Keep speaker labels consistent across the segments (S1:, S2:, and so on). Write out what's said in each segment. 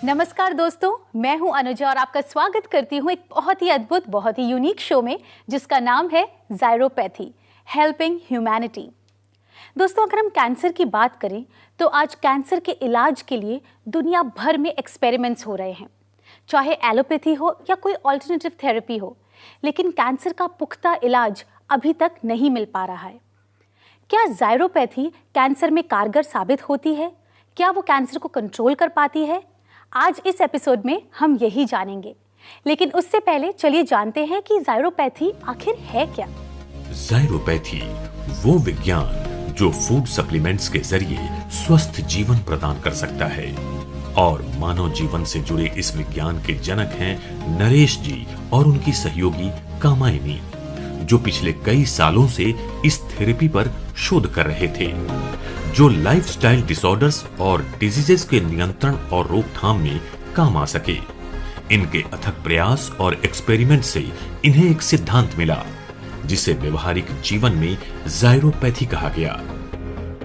S1: नमस्कार दोस्तों, मैं हूं अनुजा और आपका स्वागत करती हूं एक बहुत ही अद्भुत, बहुत ही यूनिक शो में जिसका नाम है ज़ायरोपैथी, हेल्पिंग ह्यूमैनिटी। दोस्तों, अगर हम कैंसर की बात करें तो आज कैंसर के इलाज के लिए दुनिया भर में एक्सपेरिमेंट्स हो रहे हैं, चाहे एलोपैथी हो या कोई ऑल्टरनेटिव थेरेपी हो, लेकिन कैंसर का पुख्ता इलाज अभी तक नहीं मिल पा रहा है। क्या ज़ायरोपैथी कैंसर में कारगर साबित होती है? क्या वो कैंसर को कंट्रोल कर पाती है? आज इस एपिसोड में हम यही जानेंगे, लेकिन उससे पहले चलिए जानते हैं कि ज़ायरोपैथी आखिर है क्या।
S2: ज़ायरोपैथी वो विज्ञान जो फूड सप्लीमेंट्स के जरिए स्वस्थ जीवन प्रदान कर सकता है और मानव जीवन से जुड़े इस विज्ञान के जनक हैं नरेश जी और उनकी सहयोगी कामायनी, जो पिछले कई सालों से इस थेरेपी पर शोध कर रहे थे, जो लाइफस्टाइल डिसऑर्डर्स और डिजीजेस के नियंत्रण और रोकथाम में काम आ सके। इनके अथक प्रयास और एक्सपेरिमेंट से इन्हें एक सिद्धांत मिला जिसे व्यवहारिक जीवन में ज़ायरोपैथी कहा गया,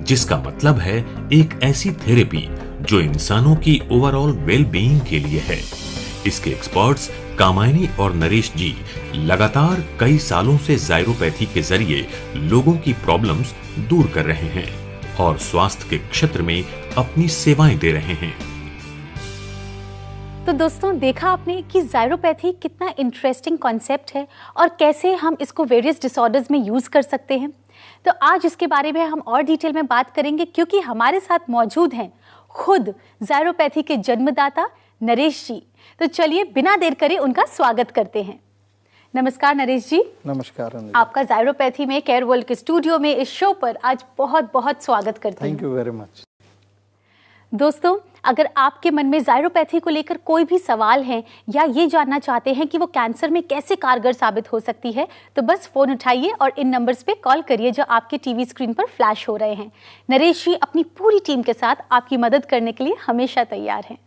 S2: जिसका मतलब है एक ऐसी थेरेपी जो इंसानों की ओवरऑल वेल बीइंग के लिए है। इसके एक्सपर्ट्स कामायनी और नरेश जी लगातार कई सालों से ज़ायरोपैथी के जरिए लोगों की प्रॉब्लम्स दूर कर रहे हैं और स्वास्थ्य के क्षेत्र में अपनी सेवाएं दे रहे हैं।
S1: तो दोस्तों, देखा आपने कि ज़ायरोपैथी कितना इंटरेस्टिंग कॉन्सेप्ट है और कैसे हम इसको वेरियस डिसऑर्डर्स में यूज कर सकते हैं। तो आज इसके बारे में हम और डिटेल में बात करेंगे, क्योंकि हमारे साथ मौजूद हैं खुद ज़ायरोपैथी के जन्मदाता नरेश जी। तो चलिए बिना देर करे उनका स्वागत करते हैं। नमस्कार नरेश जी।
S3: नमस्कार।
S1: आपका ज़ायरोपैथी में केयर वर्ल्ड के स्टूडियो में इस शो पर आज बहुत बहुत स्वागत करती हूँ।
S3: Thank you very much.
S1: दोस्तों, अगर आपके मन में ज़ायरोपैथी को लेकर कोई भी सवाल है या ये जानना चाहते हैं कि वो कैंसर में कैसे कारगर साबित हो सकती है, तो बस फ़ोन उठाइए और इन नंबर्स पे कॉल करिए जो आपके टीवी स्क्रीन पर फ्लैश हो रहे हैं। नरेश जी अपनी पूरी टीम के साथ आपकी मदद करने के लिए हमेशा तैयार हैं।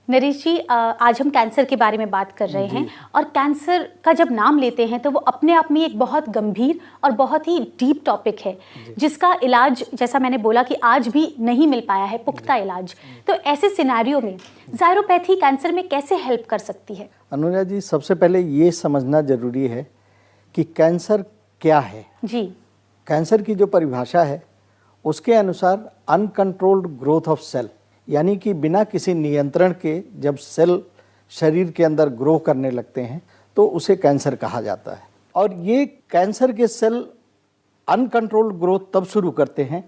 S1: नरेश जी, आज हम कैंसर के बारे में बात कर रहे हैं और कैंसर का जब नाम लेते हैं तो वो अपने आप में एक बहुत गंभीर और बहुत ही डीप टॉपिक है, जिसका इलाज, जैसा मैंने बोला, कि आज भी नहीं मिल पाया है पुख्ता इलाज। तो ऐसे सिनेरियो में ज़ायरोपैथी कैंसर में कैसे हेल्प कर सकती है?
S3: अनुजा जी, सबसे पहले ये समझना जरूरी है कि कैंसर क्या है।
S1: जी।
S3: कैंसर की जो परिभाषा है उसके अनुसार अनकंट्रोल्ड ग्रोथ ऑफ सेल, यानी कि बिना किसी नियंत्रण के जब सेल शरीर के अंदर ग्रो करने लगते हैं तो उसे कैंसर कहा जाता है। और ये कैंसर के सेल अनकंट्रोल्ड ग्रोथ तब शुरू करते हैं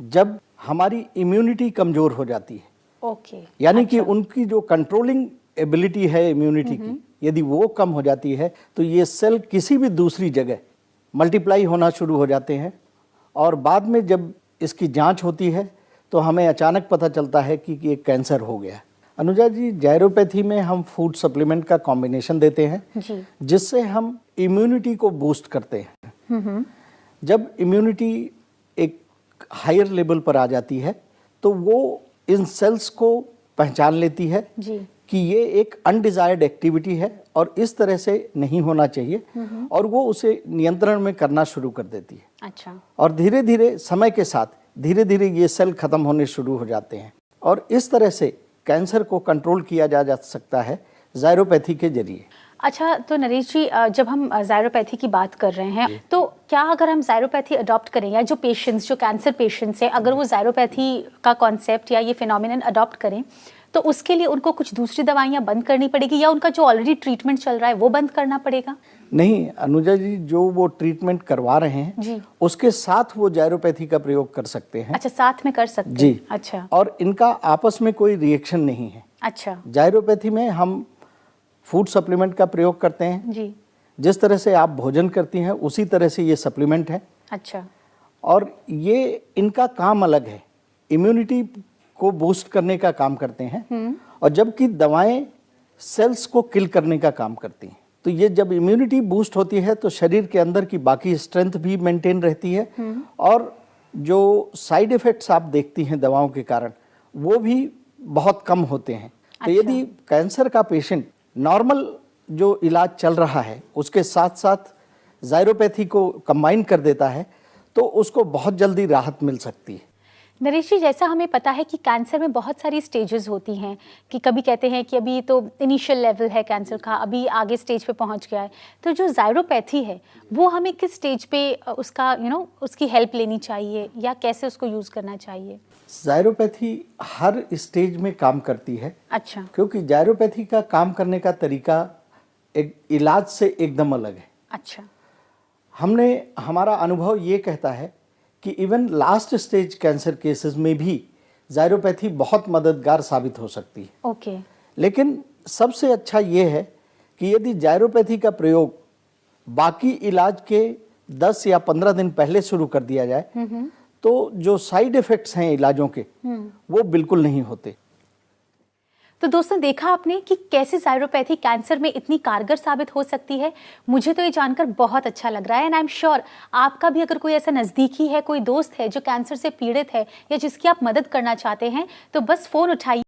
S3: जब हमारी इम्यूनिटी कमज़ोर हो जाती है।
S1: ओके।
S3: यानी कि उनकी जो कंट्रोलिंग एबिलिटी है इम्यूनिटी की, यदि वो कम हो जाती है तो ये सेल किसी भी दूसरी जगह मल्टीप्लाई होना शुरू हो जाते हैं और बाद में जब इसकी जांच होती है तो हमें अचानक पता चलता है कि ये कैंसर हो गया। अनुजा जी, ज़ायरोपैथी में हम फूड सप्लीमेंट का कॉम्बिनेशन देते हैं जिससे हम इम्यूनिटी को बूस्ट करते हैं। जब इम्यूनिटी एक हायर लेवल पर आ जाती है तो वो इन सेल्स को पहचान लेती है कि ये एक अनडिजायर्ड एक्टिविटी है और इस तरह से नहीं होना चाहिए, और वो उसे नियंत्रण में करना शुरू कर देती है।
S1: अच्छा।
S3: और धीरे धीरे समय के साथ धीरे धीरे ये सेल खत्म होने शुरू हो जाते हैं और इस तरह से कैंसर को कंट्रोल किया जा सकता है ज़ायरोपैथी के जरिए।
S1: अच्छा, तो नरेश जी, जब हम ज़ायरोपैथी की बात कर रहे हैं तो क्या अगर हम ज़ायरोपैथी अडॉप्ट करें, या जो पेशेंट्स, जो कैंसर पेशेंट्स हैं, अगर वो ज़ायरोपैथी का कॉन्सेप्ट या ये फिनोमिनन अडॉप्ट करें तो उसके लिए उनको कुछ दूसरी दवाइयाँ बंद करनी पड़ेगी, या उनका जो ऑलरेडी ट्रीटमेंट चल रहा है वो बंद करना पड़ेगा?
S3: नहीं अनुजा जी, जो वो ट्रीटमेंट करवा रहे हैं उसके साथ वो ज़ायरोपैथी का प्रयोग कर सकते हैं।
S1: अच्छा, साथ में कर सकते हैं
S3: जी।
S1: अच्छा।
S3: और इनका आपस में कोई रिएक्शन नहीं है।
S1: अच्छा।
S3: ज़ायरोपैथी में हम फूड सप्लीमेंट का प्रयोग करते हैं
S1: जी।
S3: जिस तरह से आप भोजन करती हैं उसी तरह से ये सप्लीमेंट है।
S1: अच्छा।
S3: और ये इनका काम अलग है, इम्यूनिटी को बूस्ट करने का काम करते हैं और जबकि दवाएं सेल्स को किल करने का काम करती हैं। तो ये जब इम्यूनिटी बूस्ट होती है तो शरीर के अंदर की बाकी स्ट्रेंथ भी मेंटेन रहती है और जो साइड इफेक्ट्स आप देखती हैं दवाओं के कारण वो भी बहुत कम होते हैं। तो यदि कैंसर का पेशेंट नॉर्मल जो इलाज चल रहा है उसके साथ साथ ज़ायरोपैथी को कंबाइन कर देता है तो उसको बहुत जल्दी राहत मिल सकती है।
S1: नरेश जी, जैसा हमें पता है कि कैंसर में बहुत सारी स्टेजेस होती हैं, कि कभी कहते हैं कि अभी तो इनिशियल लेवल है कैंसर का, अभी आगे स्टेज पे पहुंच गया है। तो जो ज़ायरोपैथी है वो हमें किस स्टेज पे उसका उसकी हेल्प लेनी चाहिए या कैसे उसको यूज़ करना चाहिए?
S3: ज़ायरोपैथी हर स्टेज में काम करती है।
S1: अच्छा।
S3: क्योंकि ज़ायरोपैथी का काम करने का तरीका एक इलाज से एकदम अलग है।
S1: अच्छा।
S3: हमारा अनुभव ये कहता है कि even last stage cancer cases में भी ज़ायरोपैथी बहुत मददगार साबित हो सकती है।
S1: ओके।
S3: लेकिन सबसे अच्छा ये है कि यदि ज़ायरोपैथी का प्रयोग बाकी इलाज के 10 या 15 दिन पहले शुरू कर दिया जाए तो जो साइड इफ़ेक्ट्स हैं इलाजों के वो बिल्कुल नहीं होते।
S1: तो दोस्तों, देखा आपने कि कैसे ज़ायरोपैथी कैंसर में इतनी कारगर साबित हो सकती है। मुझे तो ये जानकर बहुत अच्छा लग रहा है एंड आई एम श्योर आपका भी अगर कोई ऐसा नज़दीकी है, कोई दोस्त है जो कैंसर से पीड़ित है या जिसकी आप मदद करना चाहते हैं, तो बस फ़ोन उठाइए।